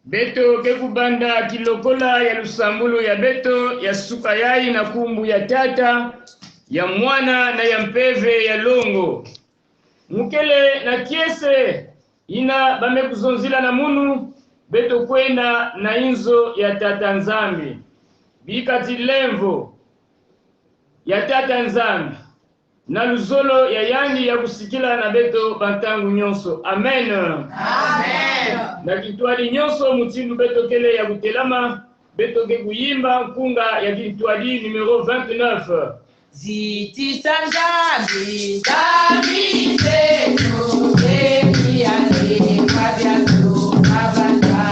Beto kekubanda kilokola ya lusambulu ya beto ya suka yai na kumbu ya tata ya mwana na ya mpeve ya longo. Mukele na kiese ina bamekuzonzila na munu beto kwenda na inzo ya tata nzambi. Bikati lemvo ya tata nzambi na luzolo ya yandi ya kusikila na beto bantangu nyonso. Amen. Amen. Na kitwali nyonso mutindu beto kele ya kutelama beto ke kuyimba kunga ya kitwali numero 29. Ziti sanjambi dami zetu emi ane kabiato kabanda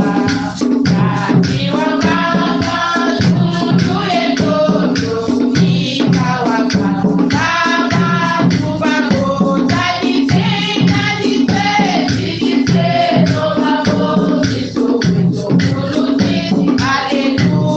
kati wanganga tutu etoto ikawaka kama kubako tadite no mabo kisoweto kuluti aleluya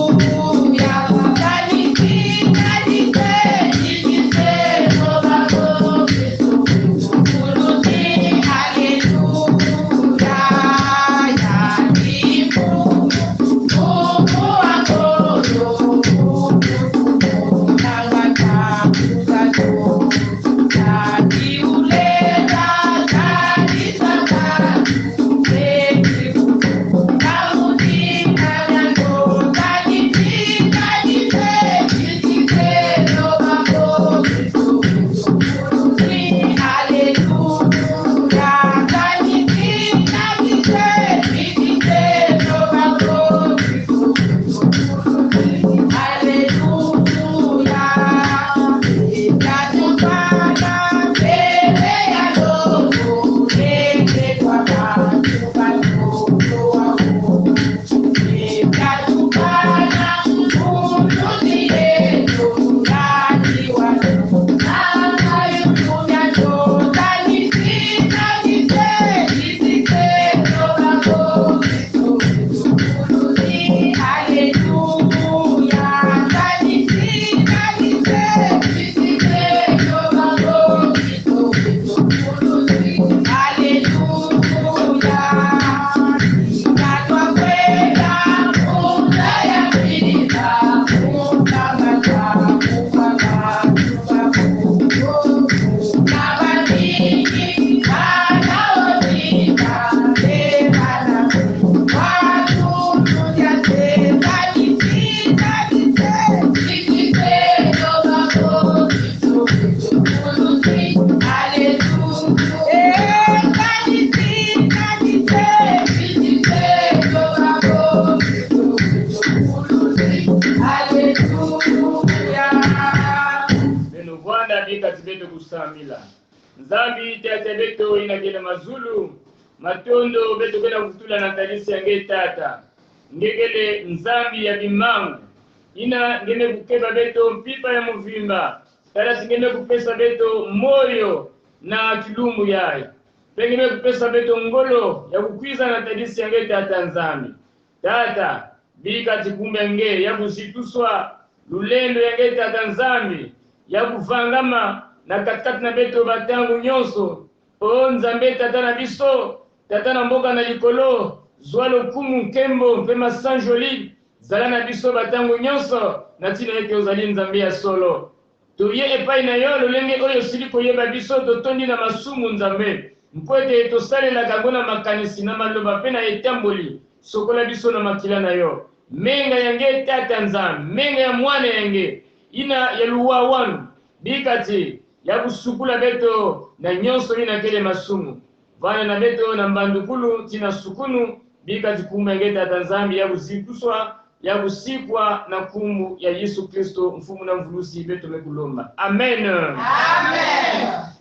kusamila nzambi tete beto inagena mazulu matondo beto kwenda kutula na kanisa yange tata ngegele nzambi ya bimangu ina ngeme kukeba beto mpipa ya muvimba tala singeme kupesa beto moyo na kilumbu yae pengeme kupesa beto ngolo ya kukwiza na kanisa yange tata nzambi tata bikati kumbe nge ya kusituswa lulendo yange tata nzambi ya kuvangama na katikati na beto batangu nyonso o nzambe tata na biso tata na mboka na likolo zwalo kumu nkembo mpema Saint Joli zala na biso batangu nyonso na tina yeke ozali nzambe ya solo toye epai na yo lolenge oyo sili koyeba biso totondi na masumu nzambe mkwete tosalelaka ngo na makanisi na maloba mpe na etamboli sokola biso na makila na yo menga yange tata nzambe menga ya mwana yange ina ya luwa wanu bikati ya kusukula beto na nyonso ina kele masumu vana na beto na mbandukulu tina sukunu bikati kumenge tata nzambi ya kuzikuswa ya kusikwa na kumu ya Yesu Kristo mfumu na mvulusi beto mekulomba. Amen. Amen.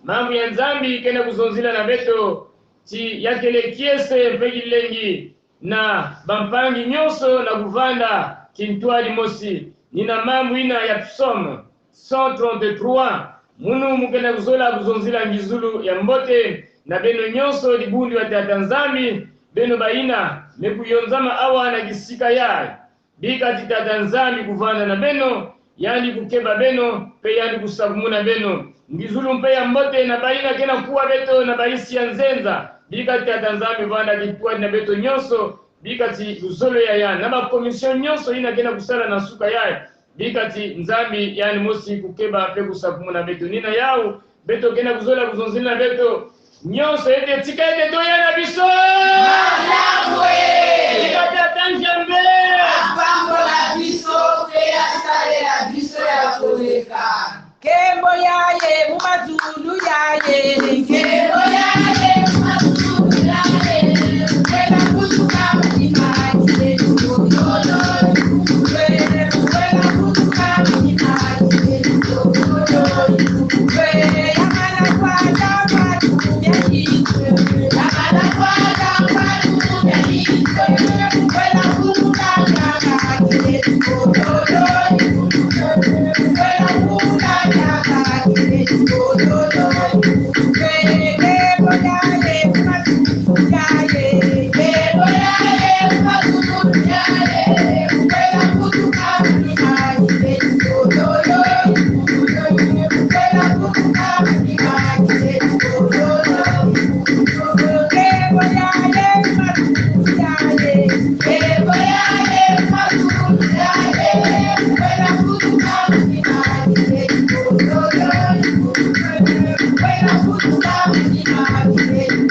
Mambo ya nzambi kena kuzonzila na beto ti yakele kiese mpegi lengi na bampangi nyonso na kuvanda kintwali mosi nina mambo ina ya psalm 133 munu mukena kuzola kuzonzila ngizulu ya mbote na beno nyonso libundi wa tata nzambi beno baina mekuyonzama awa na kisika yae bikati tata nzambi kuvanda na beno yani kukeba beno pe yani kusabumuna beno ngizulu mpe ya mbote na baina kena kuwa beto na baisi ya nzenza bikati tata nzambi vanda kitwali na beto nyonso bikati luzolo ya ya na ba commission nyonso ina gena kusala na suka ya bikati nzambi yani mosi kukeba pe kusakumuna beto nina yao beto gena kuzola kuzonzina beto nyonso ete tikaete doya na biso Malabwe. Tikata tanjambe Apambo la biso pe asale la biso ya koleka. Kembo yaye mumazulu yaye Kebo yaye mazulu yaye. Kwela kutuka mtimaki lolo. Kwela kutuka mtimaki lolo. yamana kwata patu yayitwe Yamana kwata kwatu ya hitwe. Kwela kutuka mtimaki lolo. Kwela kutuka mtimaki lolo. kembo yaye mumazulu yaye Kebo yaye mazulu yaye. Kwela kutuka mtimaki lolo. Kwela kutuka mtimaki lolo. kembo yaye mumazulu yaye Kebo yaye mazulu yaye. Kwela kutuka mtimaki lolo. Kwela kutuka mtimaki lolo.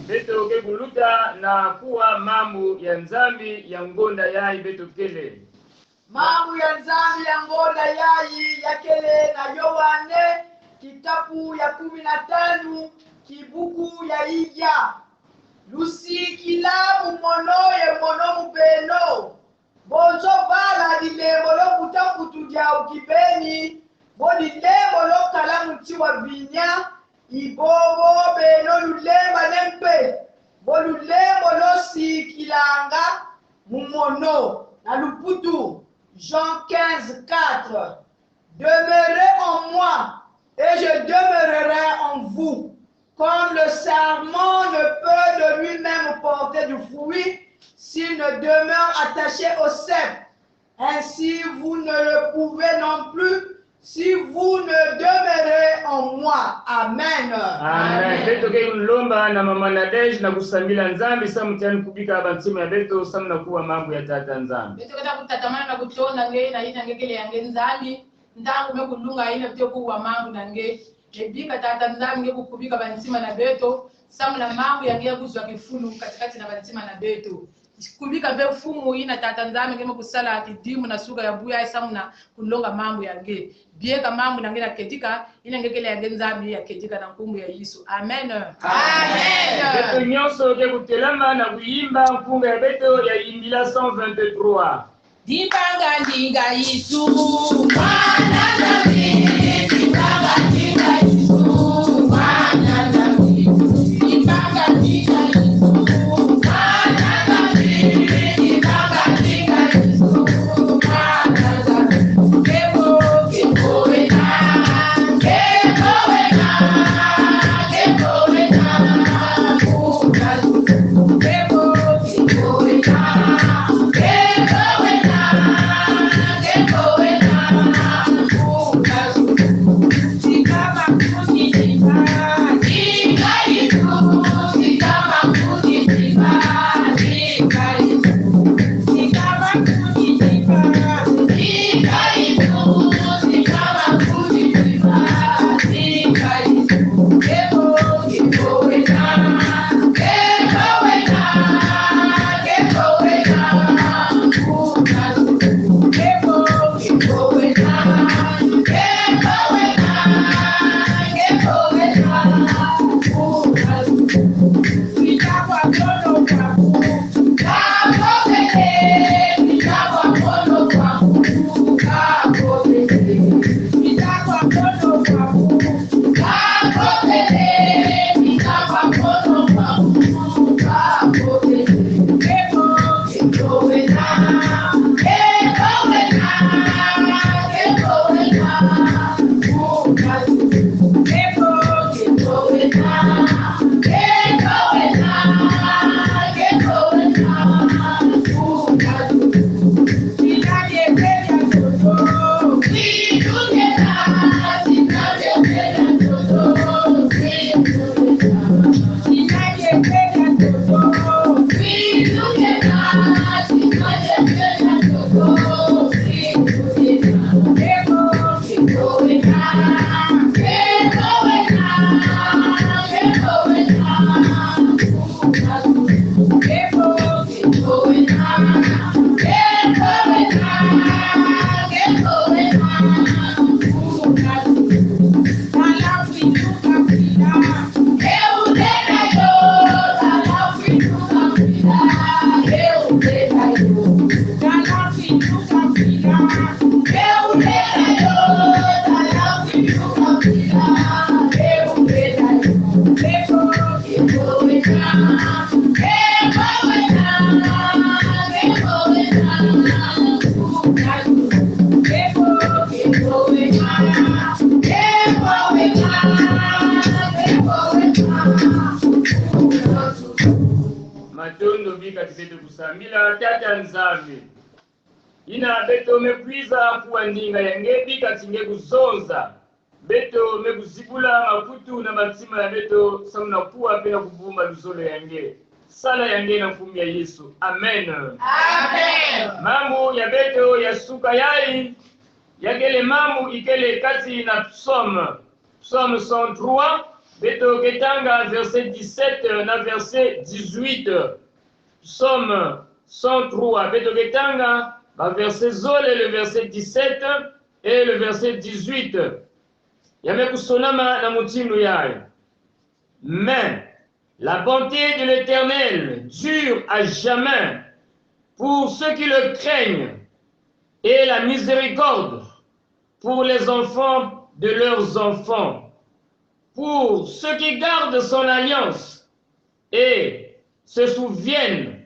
beto ke buluta na kuwa mambo ya nzambi ya ngonda yai beto kele Mambo ya nzambi ya ngonda yayi yakele na Yohane kitabu ya 15 kibuku ya ija lusikila mumono ye mono mupeno bonzo vala dilembo lokutangutu dia ukipeni bodilembo lokala muti wa vinya ibobo beno lulemba nempe bolulembo losikilanga mumono na luputu Jean 15, 4. Demeurez en moi et je demeurerai en vous. Comme le sarment ne peut de lui-même porter du fruit s'il ne demeure attaché au cep. Ainsi vous ne le pouvez non plus si vous ne demeurez en moi. Amen. amen beto ke lomba na mama Nadege na kusambila nzambi samutiani kubika abantima ya beto samna kuwa mambo ya tata nzambi betoketa kutatamana na kutonda nge na ina ngekele yange nzambi ndangu mekulunga ina byo kuwa mangu nange ebika tata nzambi nge kukubika bantima na beto samna mangu yange kuzwa kifulu katikati na bantima na beto kubika be fumu ina tata nzambi nge kusala kidimu na suga ya buya samna kulonga mambo yange bieka mambo nange na ketika ina ngekele yange nzambi ya ketika na nkungu ya Yesu amen beto nyonso ke kutelama na kuimba nkunga ya beto ya imbila 123 dibanga ndinga Yesu Thank you. Matondo bika tibete kusambila tata nzambi. Ina beto mekwiza kuwa ndinga yange bika tinge kuzonza. Beto mekuzibula makutu na matima ya beto samuna kuwa pena kuvumba luzolo yange. Sala yange na mfumu ya Yesu. Amen. Amen. Mamu ya beto ya suka yai. Yakele mamu ikele kati na psaume. Psaume 103. Beto ketanga verset 17 na verset 18. Psaume 103. Beto ketanga verset zole le verset 17 et le verset 18. Yamekusonama na mutimu yaye. Mais la bonté de l'Éternel dure à jamais pour ceux qui le craignent et la miséricorde pour les enfants de leurs enfants. Pour ceux qui gardent son alliance et se souviennent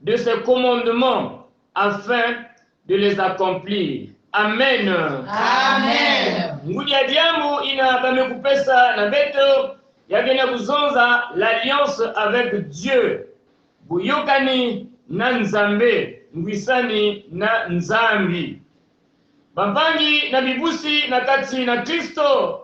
de ses commandements afin de les accomplir. Amen. Amen. Ngudia diamu ina bamekupesa na beto yagena kuzonza l'alliance avec Dieu. Buyokani na nzambe, ngwisani na nzambi. Bambangi na bibusi na kati na Kristo.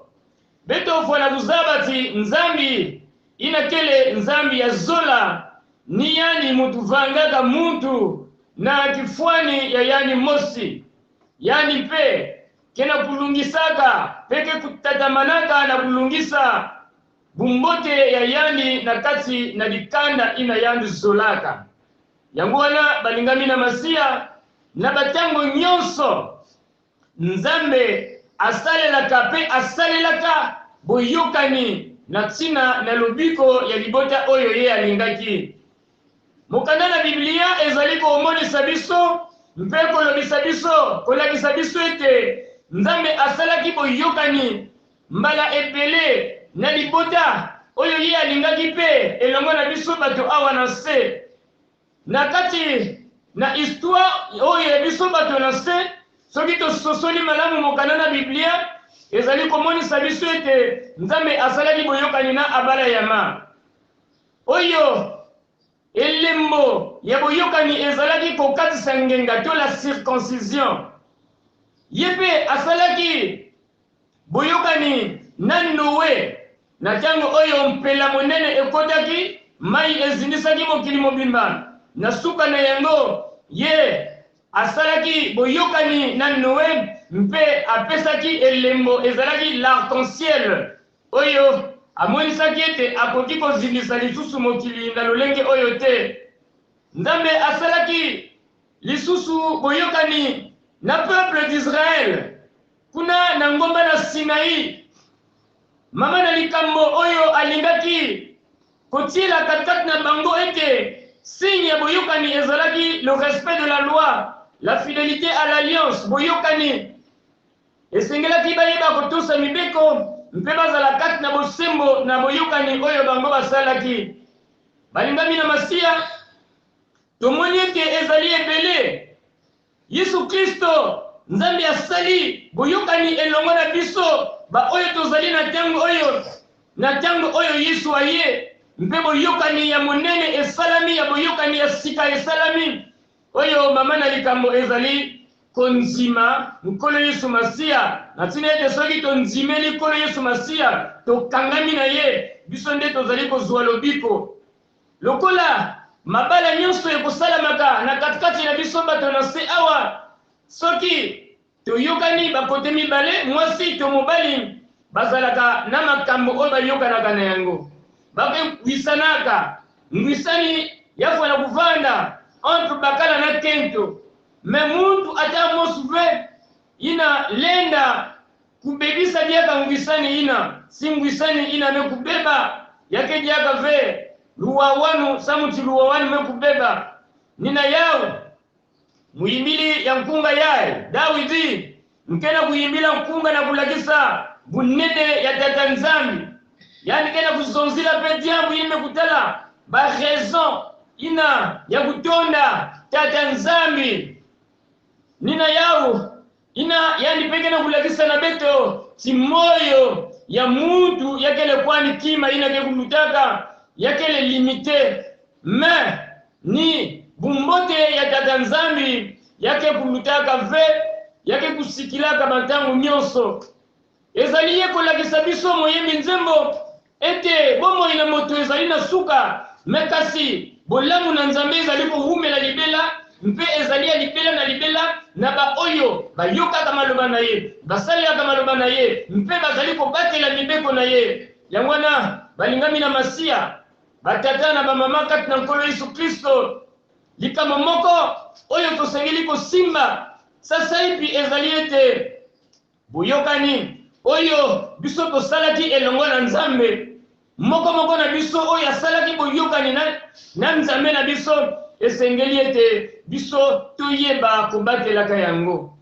Beto fwana kuzabati nzambi inakele nzambi ya zola ni yani mutu vangaka muntu na kifwani ya yani mosi yani pe kena kulungisaka peke kutatamanaka na kulungisa bumbote ya yani na kati na dikanda ina yani zolaka yangu wana balingami na masia na batango nyonso nzambe asalelaka pe asalelaka boyokani na tina na lobiko ya libota oyo ye alingaki. Mokanda na Biblia ezali ko omonisa biso mpe kolobisa biso kolakisa biso ete nzambe asalaki boyokani mbala ebele na libota oyo ye alingaki pe elongo na biso bato awa na se. Na kati na histoire oyo ya biso bato na se soki tososoli malamu mokanda na Biblia ezali komonisa biso ete nzambe asalaki boyokani na abala yama oyo elembo ya boyokani ezalaki kokatisa ngenga to la circoncision ye mpe asalaki boyokani na Noe na ntango oyo mpela monene ekotaki mai ezindisaki mokili mobimba na suka na yango ye asalaki boyokani na Noe mpe apesaki elembo ezalaki l'arc-en-ciel oyo amonisaki ete akoki kozindisa lisusu mokili na lolenge oyo te. Nzambe asalaki lisusu boyokani na peuple d'Israël kuna na ngomba na Sinai mama na likambo oyo alingaki kotiela katikati na bango ete signe ya boyokani ezalaki le respect de la loi, la fidélité à l'alliance. Boyokani esengelaki bayeba kotosa mibeko mpe bazala kati na bosembo na boyokani oyo bango basalaki. Balingami na masia tomoni ete ezali ebele. Yesu Kristo nzambe asali boyokani elongo na biso ba oyo tozali na tango oyo Yesu aye mpe boyokani ya monene esalami ya boyokani ya sika esalami oyo mama na likambo ezali konzima nkolo Yesu Masia na tina ete soki tonzimeli nkolo Yesu Masia tokangami na ye biso nde tozali kozwa lobiko lokola mabala nyonso ekosalamaka na katikati na biso bato na se awa soki toyokani bakote mibale mwasi to mobali bazalaka na makambo oyo bayokanaka na yango bakwisanaka ngwisani yafana kuvanda entre bakala na kento me muntu ata mosuve ina lenda kubebisa diaka ngwisani ina si ngwisani ina mekubeba yake diaka ve luwawanu samuti luwawanu mekubeba nina yao muyimbili ya nkunga yae Dawidi nkena kuyimbila nkunga na kulakisa bunene ya tata nzambi yani kena kuzonzila pe diambu ime kutala ba raison ina ya kutonda tata nzambi nina yao ina yani peke na kulakisa na beto timoyo ya mutu yakele kwani kima ina ke kumutaka yakele limite mais ni bumbote ya tata nzambi yake kumutaka ve yake kusikilaka bantangu nyonso ezali ye kolakisa biso moyembi nzembo ete bomo ina moto ezali na suka mekasi bolamu na nzambe ezali kohumela libela mpe ezali ya libela na ba oyo bayokaka maloba na ye basalelaka maloba na ye mpe bazali kobatela mibeko na ye yango wana balingami na masiya batata na bamama kati na nkolo Yesu Kristo likambo moko oyo tosengeli kosimba sasa ipi ezali ete boyokani oyo biso tosalaki elongo na nzambe moko na biso oyo asalaki boyokani na nzambe na biso esengeli ete biso toyeba kobatelaka yango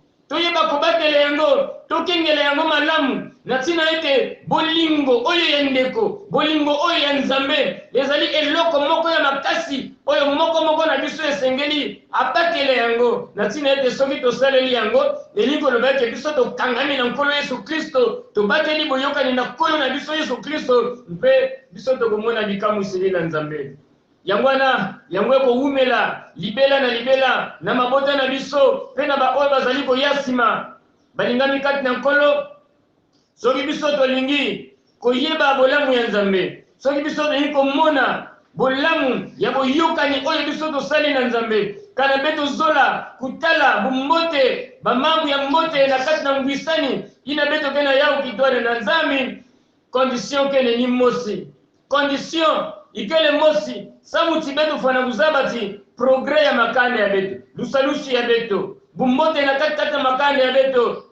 tokengela yango malamu na ntina ete bolingo oyo ya ndeko bolingo oyo ya nzambe ezali eloko moko ya makasi oyo moko na biso esengeli abatela yango na ntina ete soki tosaleli yango elingi koloba ete biso tokangami na nkolo Yesu Kristo tobateli boyokani na nkolo na biso Yesu Kristo mpe biso tokomona bikamwiseli na nzambe yango wana yango ekohumela libela na mabota na biso mpe na baoyo bazali koya nsima balingami kati na nkolo soki biso tolingi koyeba bolamu ya nzambe soki biso tolingi komona bolamu ya boyokani oyo biso tosali na nzambe kana mpe tozola kutala bumbote bamambu ya mbote na kati na ngwisani ina mpe tokena yao kitwane na nzambi condition kene ni mosi condition ikele mosi samuti beto fana kuzabati progrès ya makande ya beto lusalushi ya beto bumbote na kati na makande ya beto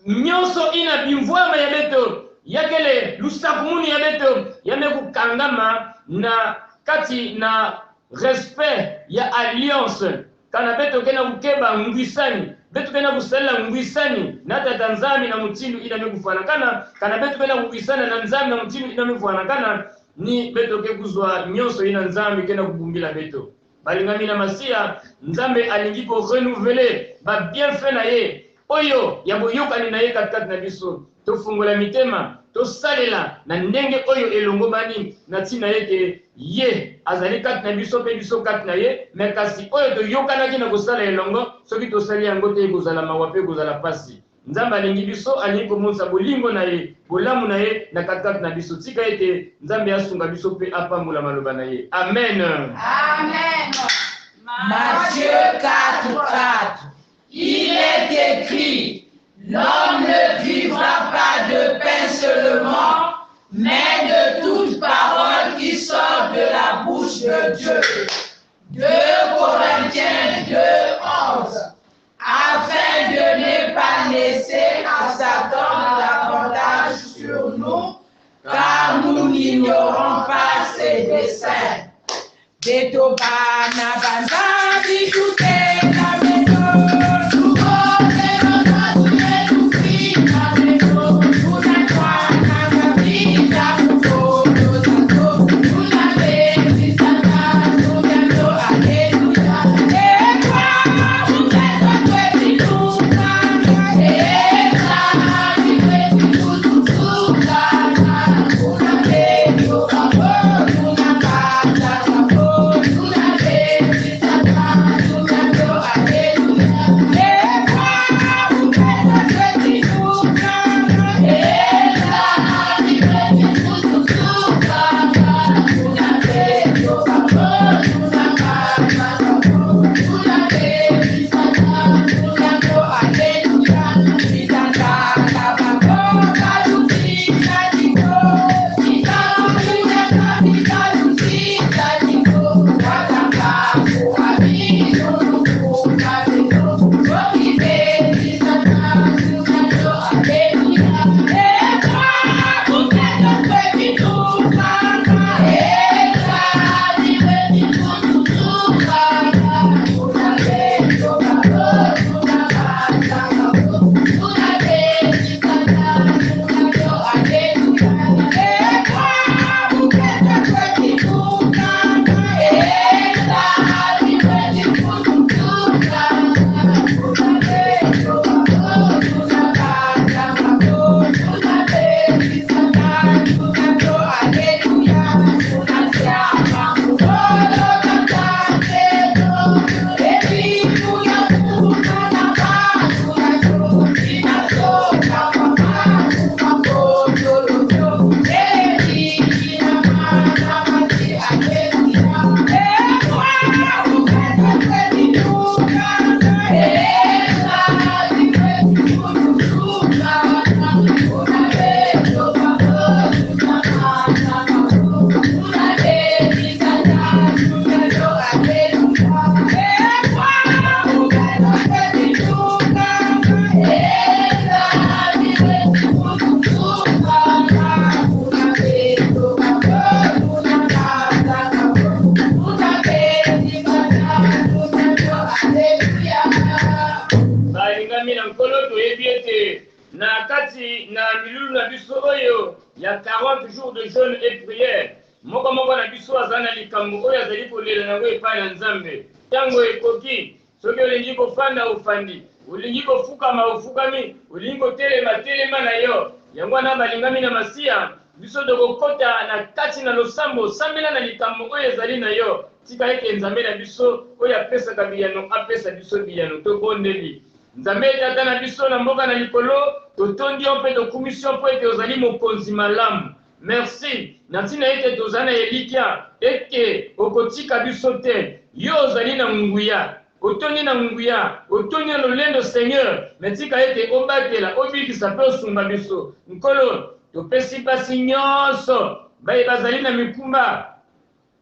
nyonso ina bimvwama ya beto yakele lusakumuni ya beto yame kukangama na kati na respect ya alliance kana beto kena kukeba ngwisani beto kena kusalela ngwisani na tata nzambi na mutindu ina mekufanakana kana beto kena kukwisana na nzambi na mutindu ina mefanakana ni beto ke kuzwa nyonso ina nzambi kena kubumbila beto balingami na masiya nzambe alingi ko renouveler ba bienfait na ye oyo ya boyokani na ye katikati na biso tofungola mitema tosalela na ndenge oyo elongo bani na ntina ete ye azali kati na biso mpe biso kati na ye me kasi oyo toyokanaki na kosala elongo soki tosali yango te ekozala mawa mpe ekozala pasi nzambe alingi biso alingi komonisa bolingo na ye bolamu na ye na katikati na biso tika ete nzambe asunga biso mpe apambola maloba na ye amen. Amen. Matthieu 4:4. Il est écrit, l'homme ne vivra pas de pain seulement, mais de toute parole qui sort de la bouche de Dieu. 2 Corinthiens 2:11. Afin de ne pas laisser à Satan l'avantage sur nous, car nous n'ignorons pas ses desseins. Betobana banda bijute na medo, tuko teno na tumetu fina medo, tunatwana kabita kukono zato, tunabezi sata, tumiato aleluya. Ekwa umeto kweti tukana, ekwa kweti tutukana, tunabezi ukabo, tunakata kabo, tunabezi sata, na milulu na biso oyo ya 40 jours de jeûne et prière moko na biso azana likambo oyo azali kolela nango epai na Nzambe tango ekoki soki olingi kofanda ofandi olingi kofukama ofukami olingi kotelema na yo yango wana balingami na masiya biso tokokota na kati na losambo sambela na likambo oyo ezali na yo tika ete Nzambe na biso oyo apesaka biyano apesa biso biyano tobondeli Nzambe tata na biso na mboka na likolo totondi yo mpe tokumisi yo mpo ete ozali mokonzi malamu merci na ntina ete tozana elikia ete okotika biso te yo ozali na nguya otondi na nguya otondi na lolendo Seigneur metika ete obatela obikisa mpe osunga biso nkolo topesi pasi nyonso baye bazali na mikumba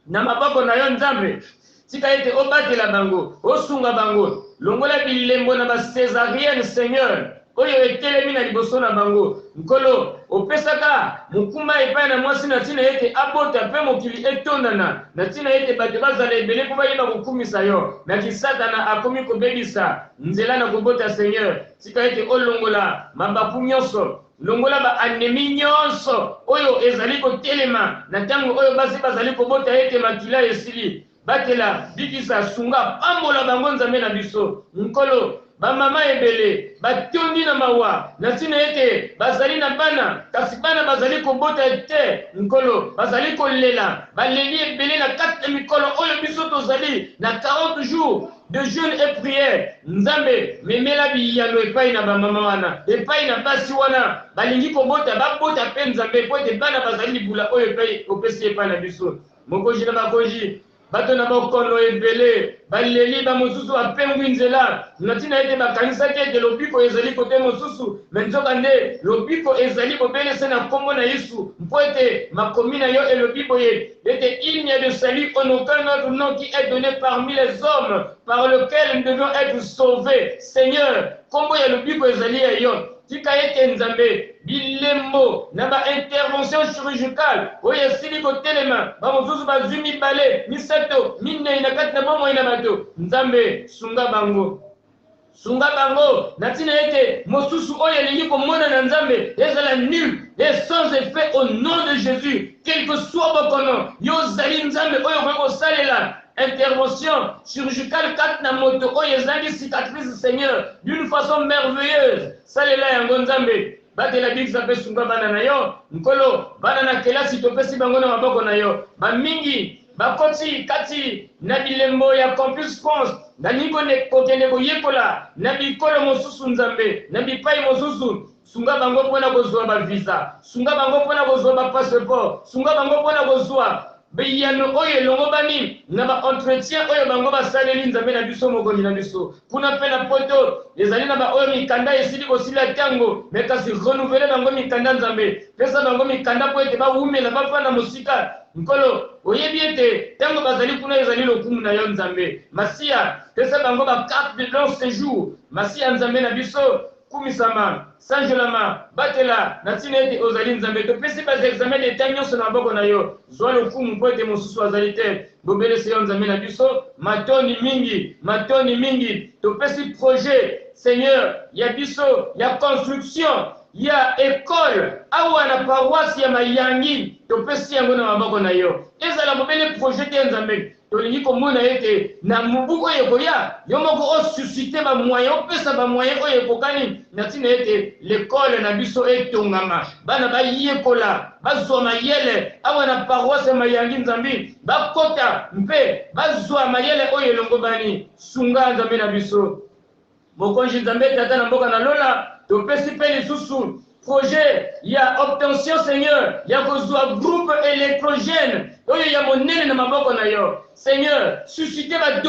na maboko na yo Nzambe tika ete obatela bango osunga bango longola bilembo na ba césarienne Seigneur oyo etelemi na liboso na bango nkolo opesaka mukuma epai na mwasi na tina ete abota mpe mokili etondana na tina ete bato bazala ebele mpo bayeba kokumisa yo naki satana akomi kobebisa nzela na kobota Seigneur tika ete olongola mabapu nyonso longola ba anemi nyonso oyo ezali kotelema na tango oyo basi bazali kobota ete makila esili batela bikisa sunga pambola bango Nzambe na biso nkolo bamama ebele batondi na mawa na tina ete bazali na bana kasi bana bazali kobota te nkolo bazali kolela baleli ebele na kati mikolo oyo biso tozali na 40 jours de jeûne et prière Nzambe memela biyano epai na bamama wana epai na basi wana balingi kobota babota mpe Nzambe po ete bana bazali libula oyo epai opesi epai na biso mokonzi na bakonzi bato na bokono ebele baleli ba mosusu apengwi nzela natina ete bakanisaki ete lobiko ezali kote mosusu menzoka nde lobiko ezali bobelese na kombo na Yesu mpo ete makomi na yo elobi boye ete il n'y a de salut en aucun autre nom qui est donné parmi les hommes par lequel nous devons être sauvés Seigneur kombo ya lobiko ezali ya yo tika ete Nzambe bilembo na ba intervention chirurgicale oyo esili kotelema ba mosusu bazwi mibale misato minei na kati na bomo ina bato Nzambe sunga bango na tina ete mosusu oyo elingi komona na Nzambe ezala nul et sans effet au nom de Jésus quel que soit bokono yo zali Nzambe oyo kokosalela intervention chirurgicale kat na moto oyo ezangi cicatrice Seigneur d'une façon merveilleuse salela yango Nzambe batela bikisa mpe sunga bana na yo nkolo bana na kelasi topesi bango na maboko na yo bamingi bakoti kati na bilembo ya campus France nalingo kokende koyekola na bikolo mosusu Nzambe na bipai mosusu sunga bango mpona kozwa bavisa sunga bango mpona kozwa bapasseport sunga bango mpona kozwa biyano oyo elongo bani na ba entretien oyo bango basaleli Nzambe na biso mokonzi na biso kuna mpe na poto ezali na ba oyo mikanda esili kosila tango me kasi renouveler bango mikanda Nzambe pesa bango mikanda mpo ete bawumela bafanda mosika nkolo oyebi ete tango bazali kuna ezali lokumu na yo Nzambe masiya pesa bango ba carte de long séjour masiya Nzambe na biso kumisama sanjolama batela na tina ete ozali Nzambe topesi bas examen d'etat nyonso na maboko na yo zwa lokumu mpo ete mosusu azali te bobelese yo Nzambe na biso matoni mingi topesi projet Seigneur ya biso ya construction ya école awa na paroisse ya Mayangi topesi yango na maboko na yo ezala bobele projet te Nzambe tolingi komona ete na mubu oyo koya yo moko osuscite ba moyen opesa ba moyen oyo kokani na tina ete l'école na biso etongama bana bayekola bazwa mayele awa na paroisse Mayangi Nzambe bakota mpe bazwa mayele oyo elongo bani sunga Nzambe na biso mokonzi Nzambe tata na mboka na lola topesi mpe lisusu projet ya obtention Seigneur ya kozwa groupe électrogène oyo ya monene na maboko na yo Seigneur susciter ba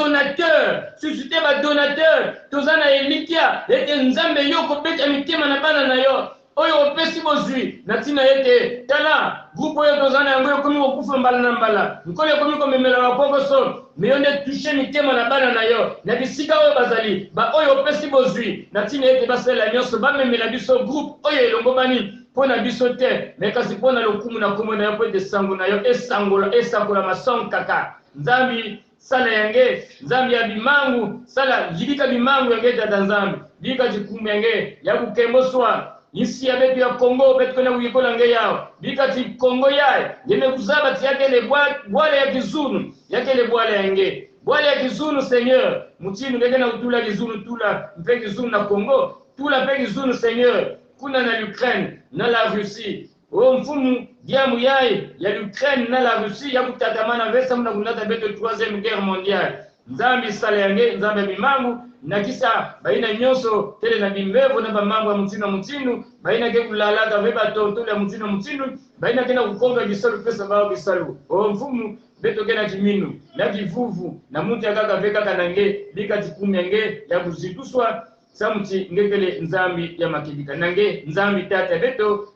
donateur tozana elikia ete Nzambe yo kobeta mitema na bana na yo oyo opesi bozwi na tina ete tala groupe oyo tozana yango yokomi kokufa mbala na mbala nkolo yokomi komemela bakokoso meyo nde touche mitema na bana na yo na bisika oyo bazali ba oyo opesi bozwi na tina ete basala nyonso bamemela biso groupe oyo elongo bani mpona biso te me kasi mpona lokumu na kombo na yo mpo ete sango na yo esangola masong kaka Nzambi sala yange Nzambi ya bimangu sala yibika bimangu yange tata Nzambi bika jikumbu yange ya bukembo swa isi ya betu ya Kongo betu kena uyikola nge yao bikati Kongo yae yeme kuzaba ti yake le bwale ya kizunu yake le bwale ya nge bwale ya kizunu Seigneur mutinu ngeke na utula kizunu tula mpe kizunu na Kongo tula mpe kizunu Seigneur kuna na Ukraine na la Russie o mfumu diamu yae ya Ukraine na la Russie ya kutatamana vesa muna kunata betu 3e guerre mondiale nzambi sala yange nzambi bimangu na kisa baina nyonso tele na bimbevo na bamambo ya mutinu baina ke kulalaka veba tonto ya mutinu baina kena kukonga bisalu pesa bao bisalu o mfumu beto kena kiminu na kivuvu na muntu yakaka veka kanange bika tikumi yange ya kuzituswa samuti ngekele nzambi ya makibika nange nzambi tata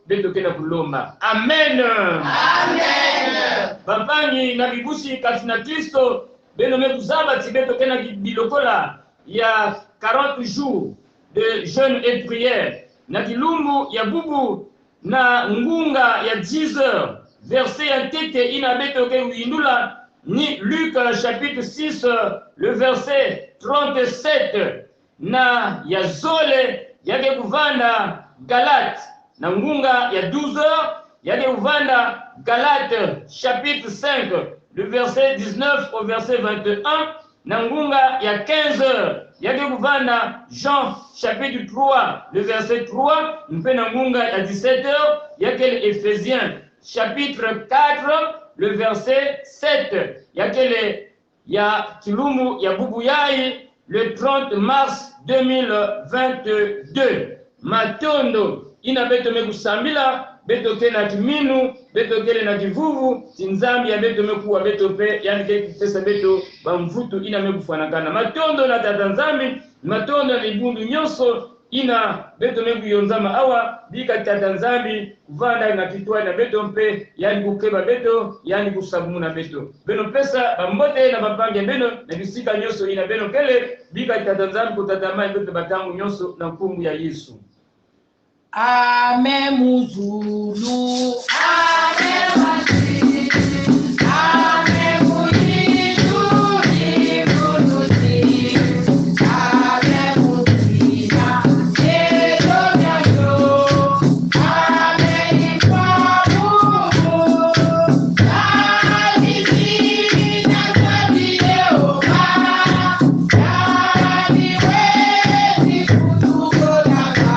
beto kena kulomba amen bapangi na bibushi kati na Kristo beno mekuzaba tibeto kena bilokola ya 40 jours de jeûne et prière na kilumbu ya bubu na ngunga ya 10 heures verset ya tete inabeto ke windula ni Luc chapitre 6 le verset 37 na ya zole yake kuvanda Galate na ngunga ya 12 heures yake kuvanda Galate chapitre 5 le verset 19 au verset 21 Nangunga ya 15 heures yake kuvanda Jean chapitre 3 le verset 3 mpe nangunga ya 17 heures yake Ephésiens chapitre 4 le verset 7 yake ya kilumu ya bubu yai le 30 mars 2022 matondo inabeto mekusambila beto kena kiminu beto kele na kivuvu tinzambi ya beto mekuwa beto pe yani ke pesa beto bamvutu ina mekufanakana matondo na tatanzambi matondo na ibundu nyonso ina beto mekuyonzama awa bika tatanzambi kuvanda na kitwa na beto mpe yani kukeba beto yani kusabumuna beto beno pesa bambote na bapange beno na bisika nyonso ina beno kele bika tatanzambi kutatama beto batangu nyonso na mpungu ya Yesu. Amen muzulu. Amen waziri. Amen mujijuri kunuti. Amen muzina. Yeto nyayo. Amen ikwa Mungu. Nalizini na tabile oba. Naliwezi kutukolaka.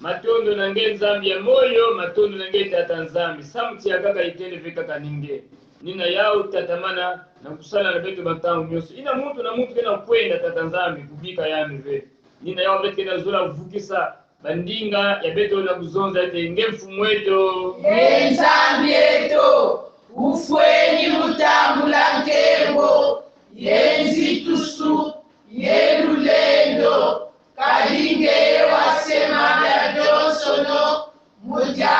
Matondo nange nzambi ya moyo matondo nange tata nzambi samti akaka itele veka kaninge nina yao tatamana na kusala na beto batangu nyoso ina muntu na muntu kena kwenda tata nzambi kubika yami ve nina yao beto kena zula kuvukisa bandinga ya beto na kuzonza ete nge mfumweto Nzambi eto ufweni mutambula nkembo yenzi tusu yelulendo kalinge wasema bya byosono muja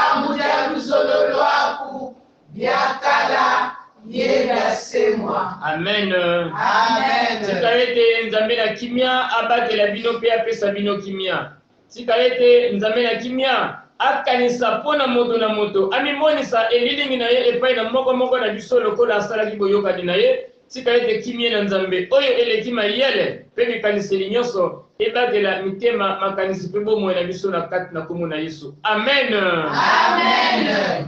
luzolo lwaku byakala yedasemwa amen amen tikalete nzambe na kimia abatela bino pe apesa bino kimia tikalete nzambe na kimia akanisa pona moto na moto amimonisa elilingi na ye epai na moko na biso lokola asalaki boyokani na ye tikalete kimia na nzambe oyo eleki mayele mpe mikaniseli nyonso ebatela mitema makanisi mpe bomoi na biso na kati na kombo na Yesu amen amen